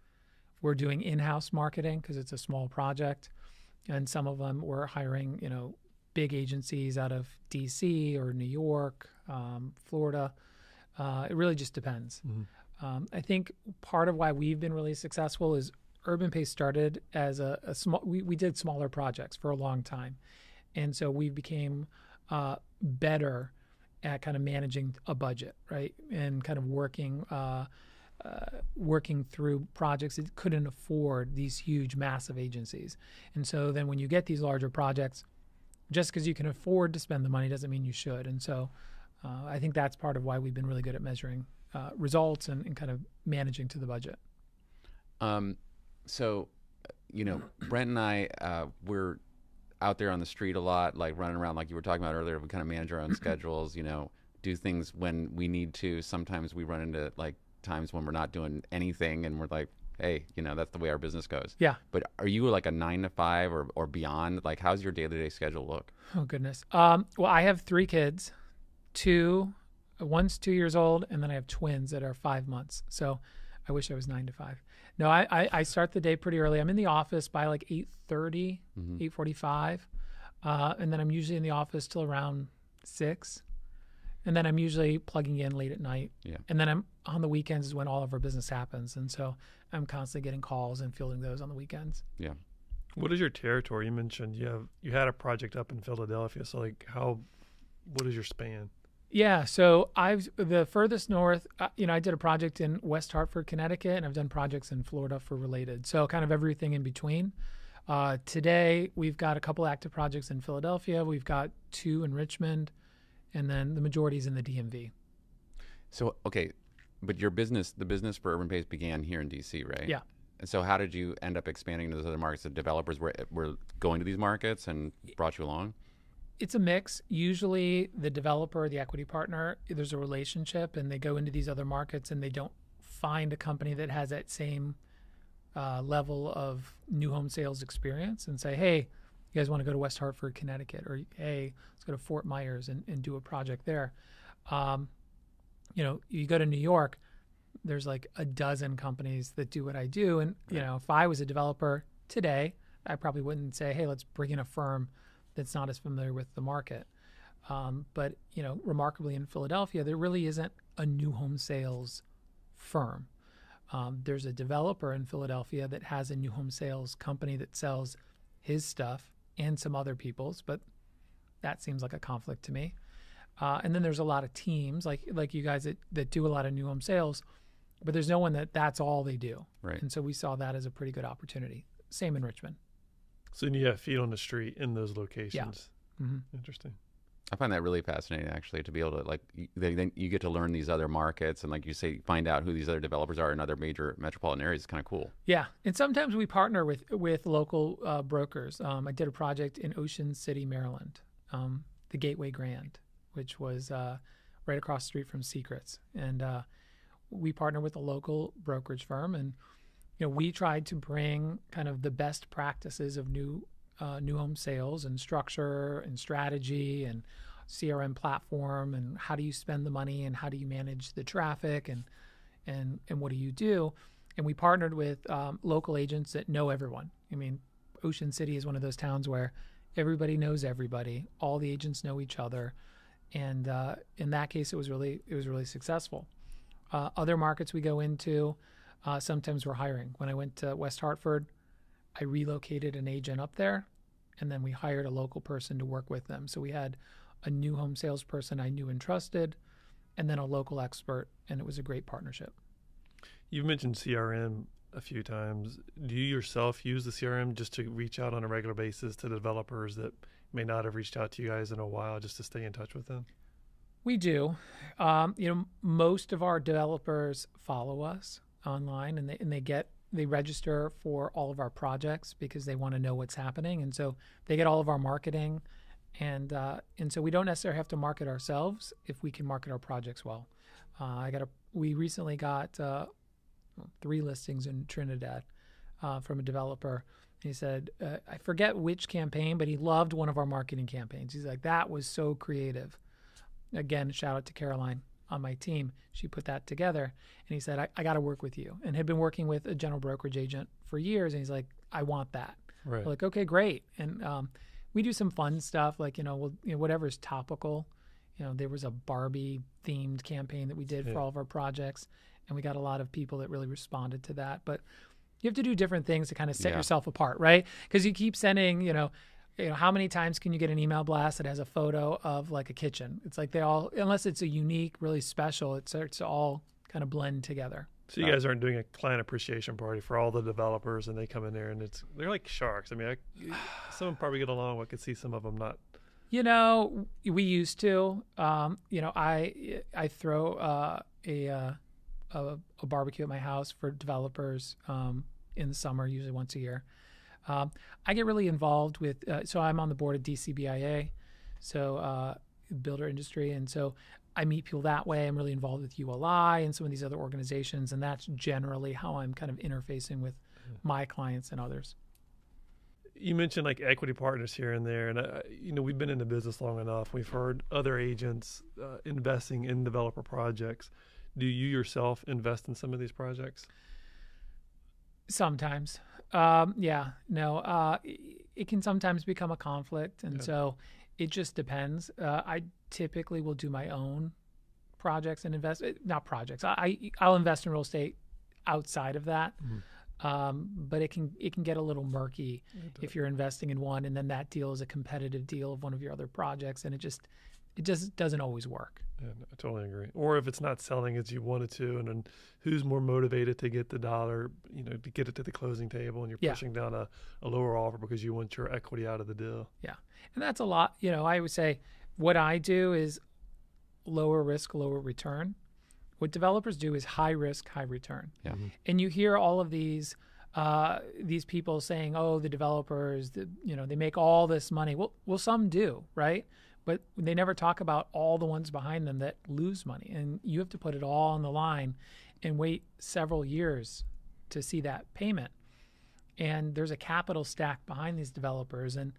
we're doing in-house marketing because it's a small project. And some of them we're hiring, big agencies out of D.C. or New York, Florida. It really just depends. I think part of why we've been really successful is Urban Pace started as a small. We did smaller projects for a long time, and so we became better at kind of managing a budget, right, and kind of working through projects that couldn't afford these huge, massive agencies. And so then when you get these larger projects, just because you can afford to spend the money doesn't mean you should. And so I think that's part of why we've been really good at measuring results and kind of managing to the budget. So, Brent and I, we're out there on the street a lot, like running around like you were talking about earlier. We kind of manage our own schedules, do things when we need to. Sometimes we run into like times when we're not doing anything and we're like, hey, that's the way our business goes. Yeah. But are you like a 9 to 5 or beyond? Like, how's your day-to-day schedule look? Oh, goodness. Well, I have 3 kids. One's 2 years old, and then I have twins that are 5 months. So I wish I was 9 to 5. No, I start the day pretty early. I'm in the office by like 8:30, 8:45. And then I'm usually in the office till around 6. And then I'm usually plugging in late at night. Yeah. And then I'm on the weekends is when all of our business happens. And so I'm constantly getting calls and fielding those on the weekends. Yeah. What is your territory? You mentioned you had a project up in Philadelphia. So like what is your span? Yeah, so the furthest north, I did a project in West Hartford, Connecticut, and I've done projects in Florida for related. So kind of everything in between. Today, we've got a couple active projects in Philadelphia. We've got 2 in Richmond, and then the majority is in the DMV. So, okay, but the business for Urban Pace began here in D.C., right? Yeah. And so how did you end up expanding to those other markets? The developers were going to these markets and brought you along? It's a mix. Usually the developer, the equity partner, there's a relationship and they go into these other markets and they don't find a company that has that same level of new home sales experience and say, hey, you guys want to go to West Hartford, Connecticut, or hey, let's go to Fort Myers and do a project there. You go to New York, there's like a dozen companies that do what I do. And, if I was a developer today, I probably wouldn't say, hey, let's bring in a firm that's not as familiar with the market. But remarkably in Philadelphia, there really isn't a new home sales firm. There's a developer in Philadelphia that has a new home sales company that sells his stuff and some other people's, but that seems like a conflict to me. And then there's a lot of teams like you guys that do a lot of new home sales, but there's no one that's all they do. Right. And so we saw that as a pretty good opportunity. Same in Richmond. So you have feet on the street in those locations. Yeah. Mm-hmm. Interesting. I find that really fascinating, actually, to be able to then you get to learn these other markets and, like you say, find out who these other developers are in other major metropolitan areas. It's kind of cool. Yeah, and sometimes we partner with local brokers. I did a project in Ocean City, Maryland, the Gateway Grand, which was right across the street from Secrets, and we partnered with a local brokerage firm, and we tried to bring kind of the best practices of new home sales and structure and strategy and CRM platform, and how do you spend the money, and how do you manage the traffic, and what do you do? And we partnered with local agents that know everyone. I mean, Ocean City is one of those towns where everybody knows everybody. All the agents know each other, and in that case, it was really successful. Other markets we go into, sometimes we're hiring. When I went to West Hartford, I relocated an agent up there, and then we hired a local person to work with them. So we had a new home salesperson I knew and trusted, and then a local expert, and it was a great partnership. You've mentioned CRM a few times. Do you yourself use the CRM just to reach out on a regular basis to developers that may not have reached out to you guys in a while, just to stay in touch with them? We do. Most of our developers follow us online, and they register for all of our projects because they want to know what's happening, and so they get all of our marketing, and so we don't necessarily have to market ourselves if we can market our projects well. We recently got 3 listings in Trinidad from a developer. He said, I forget which campaign, but he loved one of our marketing campaigns. He's like, that was so creative. Again, shout out to Caroline on my team. She put that together. And he said, I got to work with you. And had been working with a general brokerage agent for years. And he's like, I want that. Right. We're like, okay, great. And we do some fun stuff, like, whatever's topical. There was a Barbie themed campaign that we did for all of our projects. And we got a lot of people that really responded to that. But you have to do different things to kind of set yourself apart, right? Because you keep sending, how many times can you get an email blast that has a photo of like a kitchen? It's like they all, unless it's a unique, really special, it starts to all kind of blend together. So you guys aren't doing a client appreciation party for all the developers, and they come in there and they're like sharks. I mean, some of them probably get along. I could see some of them not. We used to. I throw a barbecue at my house for developers in the summer, usually once a year. I get really involved with, so I'm on the board of DCBIA, so builder industry, and so I meet people that way. I'm really involved with ULI and some of these other organizations, and that's generally how I'm kind of interfacing with my clients and others. You mentioned like equity partners here and there, and we've been in the business long enough. We've heard other agents investing in developer projects. Do you yourself invest in some of these projects? Sometimes. It can sometimes become a conflict. And so it just depends. I typically will do my own projects and not projects. I'll invest in real estate outside of that. But it can get a little murky if you're investing in one and then that deal is a competitive deal of one of your other projects, and it just doesn't always work. Yeah, I totally agree. Or if it's not selling as you wanted to, and then who's more motivated to get the dollar, to get it to the closing table, and you're pushing down a lower offer because you want your equity out of the deal. Yeah. And that's a lot. I would say what I do is lower risk, lower return. What developers do is high risk, high return. Yeah. And you hear all of these people saying, oh, the developers, they make all this money. Well, some do, right? But they never talk about all the ones behind them that lose money. And you have to put it all on the line and wait several years to see that payment. And there's a capital stack behind these developers. And,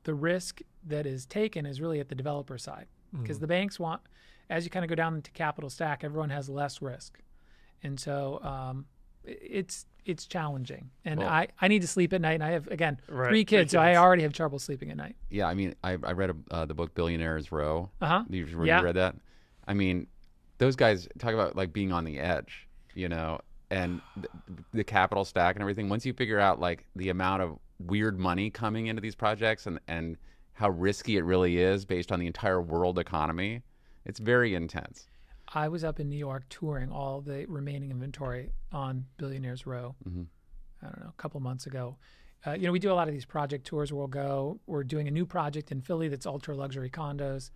the risk that is taken is really at the developer side. Because the banks want, as you kind of go down into capital stack, everyone has less risk. And so it's challenging. And I need to sleep at night. And I have, again, 3 kids, so I already have trouble sleeping at night. Yeah, I mean, I read the book Billionaires Row. You read that? I mean, those guys talk about like being on the edge, and the capital stack and everything. Once you figure out like the amount of weird money coming into these projects and how risky it really is based on the entire world economy, it's very intense. I was up in New York touring all the remaining inventory on Billionaires Row, I don't know, a couple months ago. We do a lot of these project tours where we're doing a new project in Philly that's ultra luxury condos.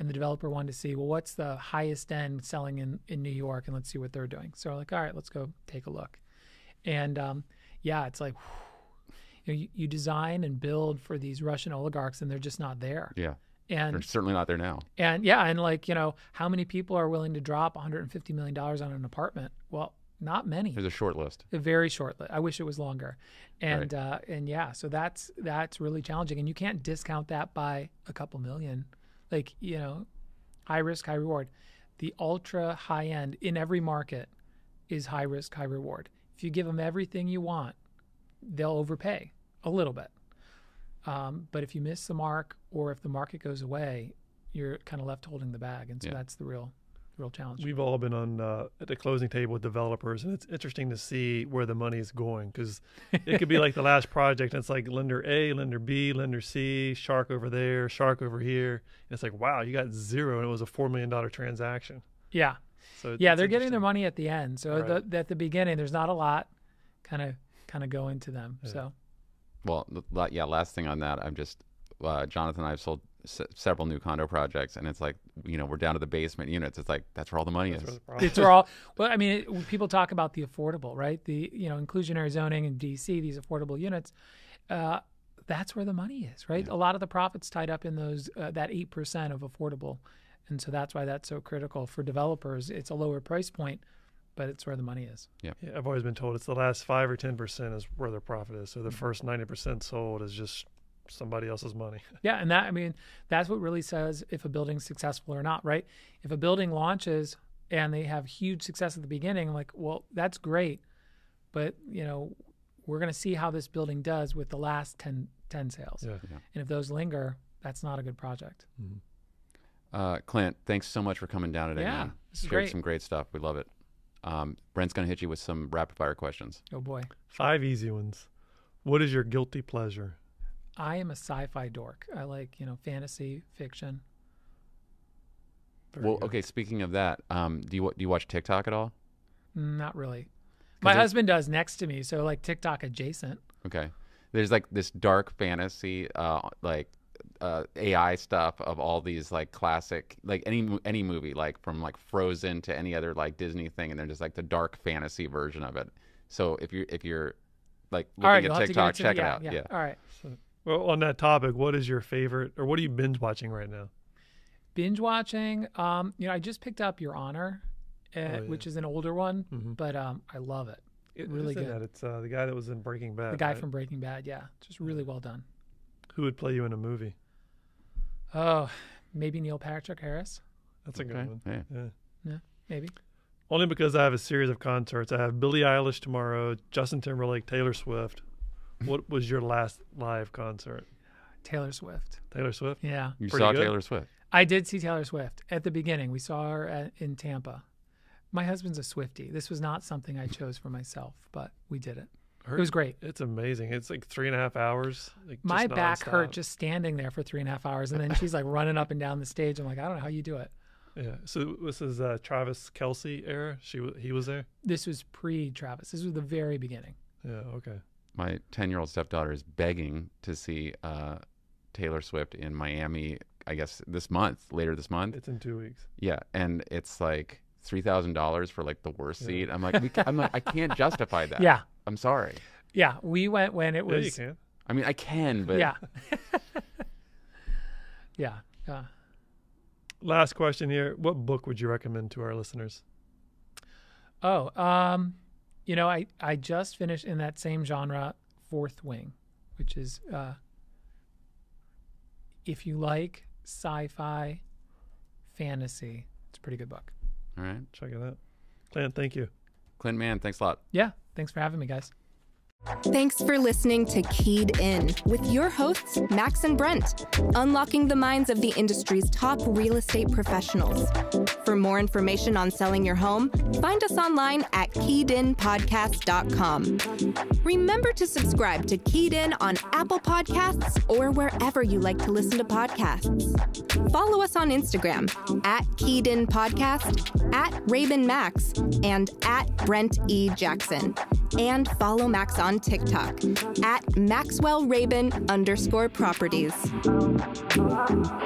And the developer wanted to see, well, what's the highest end selling in New York? And let's see what they're doing. So we're like, all right, let's go take a look. And it's like, you design and build for these Russian oligarchs and they're just not there. Yeah. And they're certainly not there now. And how many people are willing to drop $150 million on an apartment? Well, not many. There's a short list. A very short list. I wish it was longer. And so that's really challenging. And you can't discount that by a couple million like, high risk, high reward. The ultra high end in every market is high risk, high reward. If you give them everything you want, they'll overpay a little bit. But if you miss the mark, or if the market goes away, you're kind of left holding the bag. And so that's the real challenge. We've all been on at the closing table with developers, and it's interesting to see where the money is going, because it could be like the last project, and it's like lender A, lender B, lender C, shark over there, shark over here. And it's like, wow, you got zero, and it was a $4 million transaction. Yeah. So they're getting their money at the end. So Right. at the beginning, there's not a lot kind of going to them. Yeah. So. Well, last thing on that, I'm just, Jonathan and I have sold several new condo projects, and it's like, we're down to the basement units. It's like, that's where all the money is. It's all, well, I mean, people talk about the affordable, right? The, inclusionary zoning in DC, these affordable units, that's where the money is, right? Yeah. A lot of the profits tied up in those, that 8% of affordable. And so that's why that's so critical for developers. It's a lower price point, but it's where the money is. Yeah, I've always been told it's the last 5 or 10% is where their profit is. So the first 90% sold is just somebody else's money. Yeah, and that's what really says if a building's successful or not, right? If a building launches and they have huge success at the beginning, like, well, that's great, but we're going to see how this building does with the last 10 sales. Yeah. And if those linger, that's not a good project. Mm-hmm. Clint, thanks so much for coming down today, Yeah, man. this is Shared great. some great stuff. We love it. Brent's going to hit you with some rapid fire questions. Oh boy. 5 easy ones. What is your guilty pleasure? I am a sci-fi dork. I like, fantasy, fiction. Very Well, good. okay, speaking of that, do you watch TikTok at all? Not really. My husband does next to me, so like TikTok adjacent. Okay. There's like this dark fantasy, AI stuff of all these like classic, like any movie, like from like Frozen to any other like Disney thing, and they're just like the dark fantasy version of it. So if you're like All right, looking you'll at have to get TikTok, into check the- it out. Yeah. All right. Well, on that topic, what is your favorite, or what are you binge watching right now? Binge watching. I just picked up Your Honor, yeah. which is an older one, Mhm. but I love it. Really Isn't good. that? It's the guy that was in Breaking Bad. The guy right? from Breaking Bad, yeah, just really well done. Who would play you in a movie? Oh, maybe Neil Patrick Harris. That's a good Okay, one. yeah. Yeah. Maybe. Only because I have a series of concerts. I have Billie Eilish tomorrow, Justin Timberlake, Taylor Swift. What was your last live concert? Taylor Swift. Taylor Swift? Yeah. You Pretty saw good. Taylor Swift. I did see Taylor Swift at the beginning. We saw her in My husband's a Swiftie. This was not something I chose for myself, but we did it. It was great. It's amazing. It's like 3.5 hours. Like, My just back hurt nonstop. just standing there for 3.5 hours, and then she's like running up and down the stage. I'm like, I don't know how you do it. Yeah. So this is Travis Kelce era. He was there. This was pre-Travis. This was the very beginning. Yeah. Okay. My 10-year-old stepdaughter is begging to see Taylor Swift in Miami, I guess later this month. It's in 2 weeks. Yeah, and it's like $3,000 for like the worst seat. I'm like, I can't justify that. Yeah. I'm sorry. Yeah. We went when it Yeah, you was. can. I mean, I can, but Yeah. Yeah. Last question here. What book would you recommend to our listeners? Oh, I just finished in that same genre, Fourth Wing, which is if you like sci-fi, fantasy, it's a pretty good book. All right. Check it out. Clint, thank you. Clint Mann, thanks a lot. Yeah. Thanks for having me, guys. Thanks for listening to Keyed In with your hosts, Max and Brent, unlocking the minds of the industry's top real estate professionals. For more information on selling your home, find us online at KeyedInPodcast.com. Remember to subscribe to Keyed In on Apple Podcasts or wherever you like to listen to podcasts. Follow us on Instagram at Keyed In Podcast, at Rabin Max, and at Brent E. Jackson. And follow Max on TikTok at MaxwellRabin_properties.